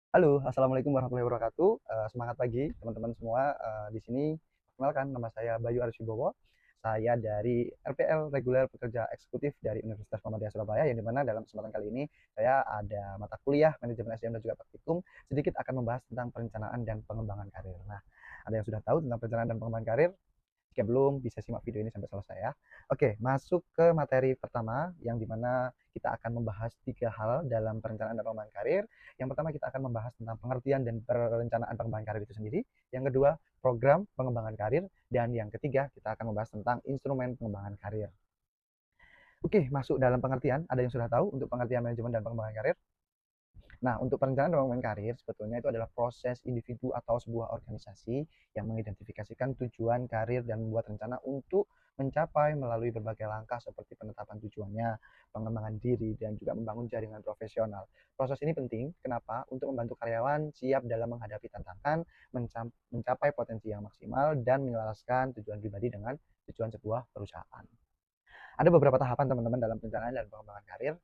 Halo, assalamualaikum warahmatullahi wabarakatuh. Semangat pagi teman-teman semua. Di sini perkenalkan nama saya Bayu Arsyibowo. Saya dari RPL Reguler Pekerja Eksekutif dari Universitas Muhammadiyah Surabaya, yang dimana dalam kesempatan kali ini saya ada mata kuliah manajemen SDM dan juga praktikum, sedikit akan membahas tentang perencanaan dan pengembangan karir. Nah, ada yang sudah tahu tentang perencanaan dan pengembangan karir? Jika belum, bisa simak video ini sampai selesai ya. Oke, masuk ke materi pertama, yang dimana kita akan membahas 3 hal dalam perencanaan dan pengembangan karir. Yang pertama, kita akan membahas tentang pengertian dan perencanaan pengembangan karir itu sendiri. Yang kedua, program pengembangan karir. Dan yang ketiga, kita akan membahas tentang instrumen pengembangan karir. Oke, masuk dalam pengertian. Ada yang sudah tahu untuk pengertian manajemen dan pengembangan karir? Nah, untuk perencanaan pengembangan karir sebetulnya itu adalah proses individu atau sebuah organisasi yang mengidentifikasikan tujuan karir dan membuat rencana untuk mencapai melalui berbagai langkah seperti penetapan tujuannya, pengembangan diri, dan juga membangun jaringan profesional. Proses ini penting, kenapa? Untuk membantu karyawan siap dalam menghadapi tantangan, mencapai potensi yang maksimal, dan menyelaraskan tujuan pribadi dengan tujuan sebuah perusahaan. Ada beberapa tahapan teman-teman dalam perencanaan dan pengembangan karir.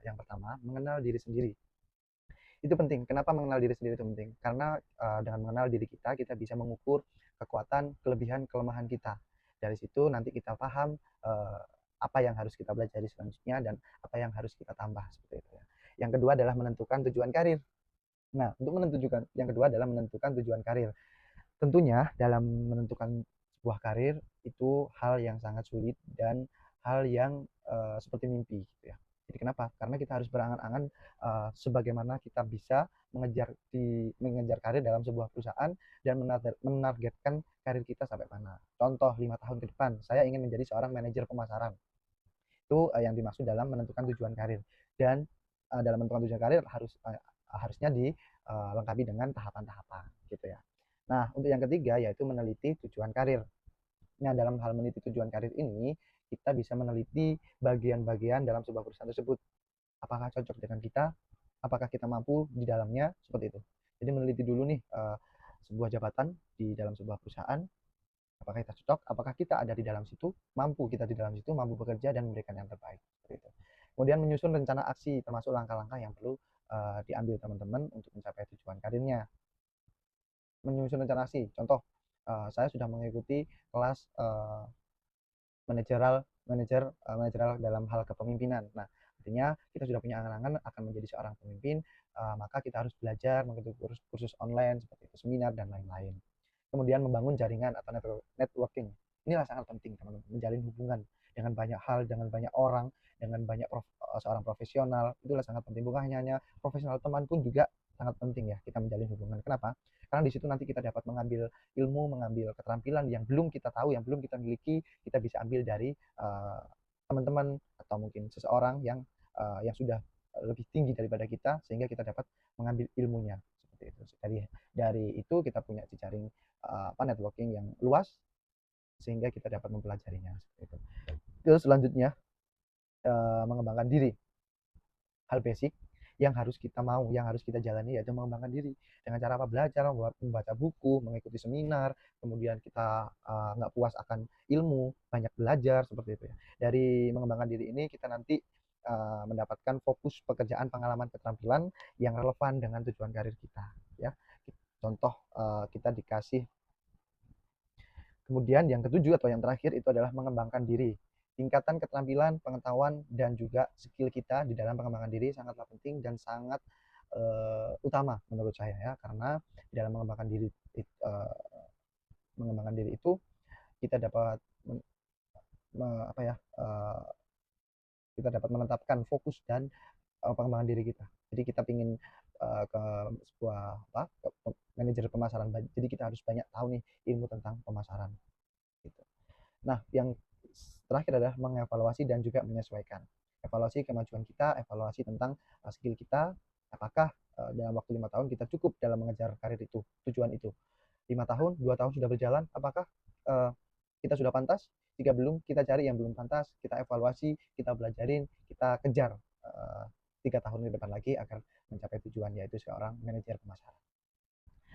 Yang pertama, mengenal diri sendiri. Itu penting. Kenapa mengenal diri sendiri itu penting? Karena dengan mengenal diri kita, kita bisa mengukur kekuatan, kelebihan, kelemahan kita. Dari situ nanti kita paham apa yang harus kita pelajari selanjutnya dan apa yang harus kita tambah seperti itu ya. Yang kedua adalah menentukan tujuan karir. Nah, untuk menentukan yang kedua adalah menentukan tujuan karir. Tentunya dalam menentukan sebuah karir itu hal yang sangat sulit dan hal yang seperti mimpi gitu ya. Jadi kenapa? Karena kita harus berangan-angan sebagaimana kita bisa mengejar karir dalam sebuah perusahaan dan menargetkan karir kita sampai mana. Contoh 5 tahun ke depan, saya ingin menjadi seorang manajer pemasaran. Itu yang dimaksud dalam menentukan tujuan karir. Dan dalam menentukan tujuan karir harusnya dilengkapi dengan tahapan-tahapan gitu ya. Nah, untuk yang ketiga yaitu meneliti tujuan karir. Nah, dalam hal meneliti tujuan karir ini, kita bisa meneliti bagian-bagian dalam sebuah perusahaan tersebut. Apakah cocok dengan kita? Apakah kita mampu di dalamnya? Seperti itu. Jadi meneliti dulu nih sebuah jabatan di dalam sebuah perusahaan. Apakah kita cocok? Apakah kita ada di dalam situ? Mampu kita di dalam situ, mampu bekerja dan memberikan yang terbaik. Seperti itu. Kemudian menyusun rencana aksi, termasuk langkah-langkah yang perlu diambil teman-teman untuk mencapai tujuan karirnya. Menyusun rencana aksi, contoh, saya sudah mengikuti kelas manajerial dalam hal kepemimpinan. Nah, artinya kita sudah punya angan-angan akan menjadi seorang pemimpin, maka kita harus belajar mengikuti kursus online seperti itu, seminar dan lain-lain. Kemudian membangun jaringan atau networking. Inilah sangat penting teman-teman, menjalin hubungan dengan banyak hal, dengan banyak orang, dengan banyak seorang profesional. Itulah sangat penting. Bukan hanya profesional, teman pun juga sangat penting ya kita menjalin hubungan. Kenapa? Karena di situ nanti kita dapat mengambil ilmu, mengambil keterampilan yang belum kita tahu, yang belum kita miliki, kita bisa ambil dari teman-teman atau mungkin seseorang yang sudah lebih tinggi daripada kita, sehingga kita dapat mengambil ilmunya seperti itu. Dari itu kita punya jejaring networking yang luas, sehingga kita dapat mempelajarinya seperti itu. Terus selanjutnya mengembangkan diri. Hal basic yang harus kita mau, yang harus kita jalani yaitu mengembangkan diri. Dengan cara apa? Belajar, membaca buku, mengikuti seminar, kemudian kita nggak puas akan ilmu, banyak belajar seperti itu ya. Dari mengembangkan diri ini kita nanti mendapatkan fokus pekerjaan, pengalaman, keterampilan yang relevan dengan tujuan karir kita ya. Contoh kita dikasih. Kemudian yang ketujuh atau yang terakhir itu adalah mengembangkan diri. Tingkatan keterampilan, pengetahuan, dan juga skill kita di dalam pengembangan diri sangatlah penting dan sangat utama menurut saya ya, karena di dalam mengembangkan diri itu kita dapat apa ya, kita dapat menetapkan fokus dan pengembangan diri kita. Jadi kita ingin ke sebuah manajer pemasaran, jadi kita harus banyak tahu nih ilmu tentang pemasaran gitu. Nah, yang terakhir adalah mengevaluasi dan juga menyesuaikan. Evaluasi kemajuan kita, evaluasi tentang skill kita, apakah dalam waktu 5 tahun kita cukup dalam mengejar karir itu, tujuan itu. 5 tahun, 2 tahun sudah berjalan, apakah uh, kita sudah pantas? Jika belum, kita cari yang belum pantas, kita evaluasi, kita belajarin, kita kejar 3 tahun ke depan lagi agar mencapai tujuan, yaitu seorang manajer pemasaran.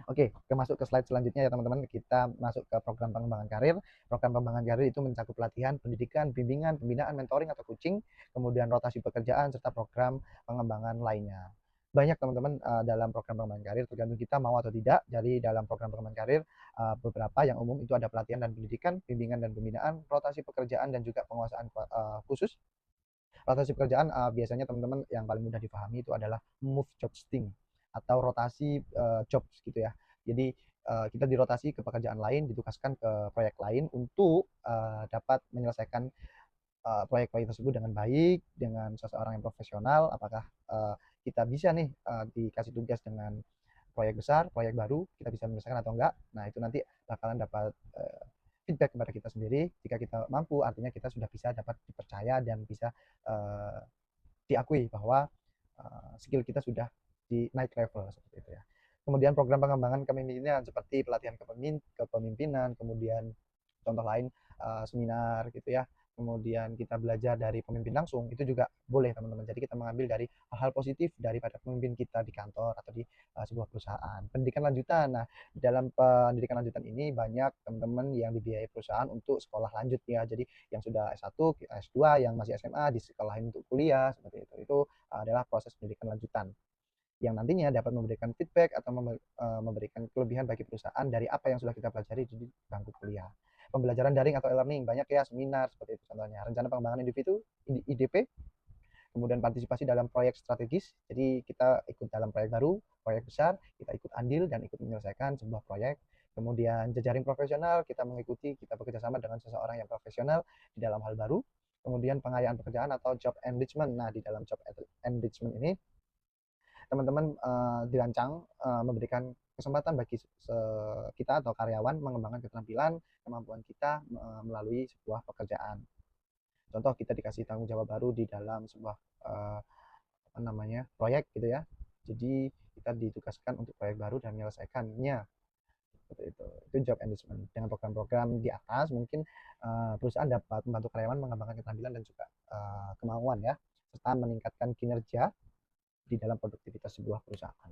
Oke, kita masuk ke slide selanjutnya ya teman-teman. Kita masuk ke program pengembangan karir. Program pengembangan karir itu mencakup pelatihan, pendidikan, bimbingan, pembinaan, mentoring atau coaching, kemudian rotasi pekerjaan, serta program pengembangan lainnya. banyak teman-teman dalam program pengembangan karir, tergantung kita mau atau tidak. Jadi dalam program pengembangan karir beberapa yang umum itu ada pelatihan dan pendidikan, bimbingan dan pembinaan, rotasi pekerjaan dan juga penguasaan khusus. Rotasi pekerjaan biasanya teman-teman yang paling mudah dipahami itu adalah move job shifting atau rotasi jobs gitu ya. Jadi kita dirotasi ke pekerjaan lain, ditugaskan ke proyek lain untuk dapat menyelesaikan proyek-proyek tersebut dengan baik, dengan seseorang yang profesional. Apakah kita bisa nih dikasih tugas dengan proyek besar, proyek baru, kita bisa menyelesaikan atau enggak. Nah, itu nanti bakalan dapat feedback kepada kita sendiri. Jika kita mampu, artinya kita sudah bisa dapat dipercaya dan bisa uh, diakui bahwa skill kita sudah di naik level seperti itu ya. Kemudian program pengembangan kepemimpinan seperti pelatihan kepemimpinan, kemudian contoh lain seminar gitu ya. Kemudian kita belajar dari pemimpin langsung, itu juga boleh teman-teman. Jadi kita mengambil dari hal-hal positif daripada pemimpin kita di kantor atau di sebuah perusahaan. Pendidikan lanjutan. Nah, dalam pendidikan lanjutan ini banyak teman-teman yang dibiayai perusahaan untuk sekolah lanjut ya. Jadi yang sudah S1, S2, yang masih SMA disekolahin untuk kuliah seperti itu. Itu adalah proses pendidikan lanjutan yang nantinya dapat memberikan feedback atau memberikan kelebihan bagi perusahaan dari apa yang sudah kita pelajari di bangku kuliah. Pembelajaran daring atau e-learning banyak ya, seminar seperti itu contohnya. Rencana pengembangan individu IDP, kemudian partisipasi dalam proyek strategis. Jadi kita ikut dalam proyek baru, proyek besar, kita ikut andil dan ikut menyelesaikan sebuah proyek. Kemudian jejaring profesional, kita mengikuti, kita bekerja sama dengan seseorang yang profesional di dalam hal baru. Kemudian pengayaan pekerjaan atau job enrichment. Nah, di dalam job enrichment ini teman-teman dirancang memberikan kesempatan bagi kita atau karyawan mengembangkan keterampilan, kemampuan kita melalui sebuah pekerjaan. Contoh kita dikasih tanggung jawab baru di dalam sebuah apa namanya proyek gitu ya. Jadi kita ditugaskan untuk proyek baru dan menyelesaikannya seperti itu. Itu job enrichment. Dengan program-program di atas mungkin perusahaan dapat membantu karyawan mengembangkan keterampilan dan juga kemauan ya, serta meningkatkan kinerja di dalam produktivitas sebuah perusahaan.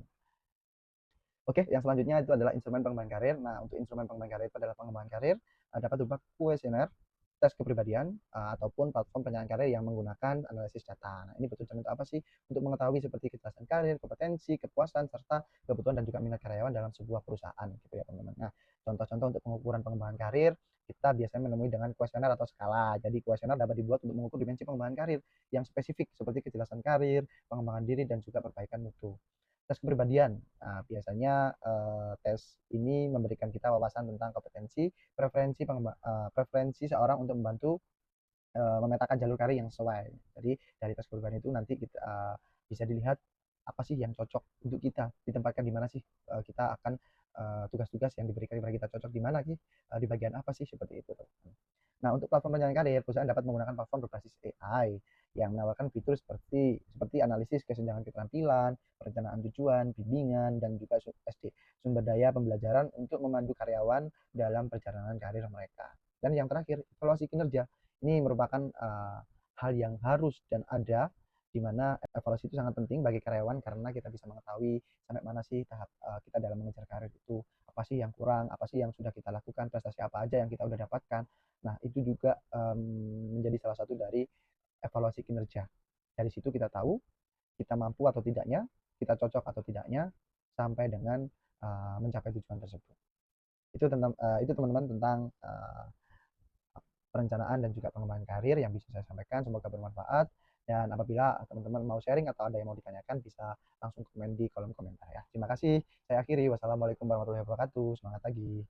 Oke, yang selanjutnya itu adalah instrumen pengembangan karir. Nah, untuk instrumen pengembangan karir itu adalah pengembangan karir dapat berupa kuesioner, tes kepribadian, ataupun platform pencarian karir yang menggunakan analisis data. Nah, ini bertujuan untuk apa sih? Untuk mengetahui seperti kejelasan karir, kompetensi, kepuasan, serta kebutuhan dan juga minat karyawan dalam sebuah perusahaan, gitu ya teman-teman. Nah, contoh-contoh untuk pengukuran pengembangan karir, kita biasanya menemui dengan kuesioner atau skala. Jadi kuesioner dapat dibuat untuk mengukur dimensi pengembangan karir yang spesifik seperti kejelasan karir, pengembangan diri, dan juga perbaikan mutu. Tes kepribadian. Nah, biasanya tes ini memberikan kita wawasan tentang kompetensi, preferensi seorang untuk membantu memetakan jalur karir yang sesuai. Jadi dari tes kepribadian itu nanti kita bisa dilihat apa sih yang cocok untuk kita, ditempatkan di mana sih kita akan tugas-tugas yang diberikan kepada kita cocok di mana sih, di bagian apa sih seperti itu. Nah, untuk platform pencarian karir, perusahaan dapat menggunakan platform berbasis AI yang menawarkan fitur seperti analisis kesenjangan keterampilan, perencanaan tujuan, bimbingan, dan juga sumber daya pembelajaran untuk memandu karyawan dalam perjalanan karir mereka. Dan yang terakhir, evaluasi kinerja. Ini merupakan hal yang harus dan ada di mana evaluasi itu sangat penting bagi karyawan karena kita bisa mengetahui sampai mana sih tahap kita dalam mengejar karir itu, apa sih yang kurang, apa sih yang sudah kita lakukan, prestasi apa aja yang kita udah dapatkan. Nah, itu juga menjadi salah satu dari evaluasi kinerja. Dari situ kita tahu kita mampu atau tidaknya, kita cocok atau tidaknya sampai dengan mencapai tujuan tersebut. Itu teman-teman tentang perencanaan dan juga pengembangan karir yang bisa saya sampaikan. Semoga bermanfaat. Dan apabila teman-teman mau sharing atau ada yang mau ditanyakan, bisa langsung komen di kolom komentar ya. Terima kasih. Saya akhiri. Wassalamualaikum warahmatullahi wabarakatuh. Semangat pagi.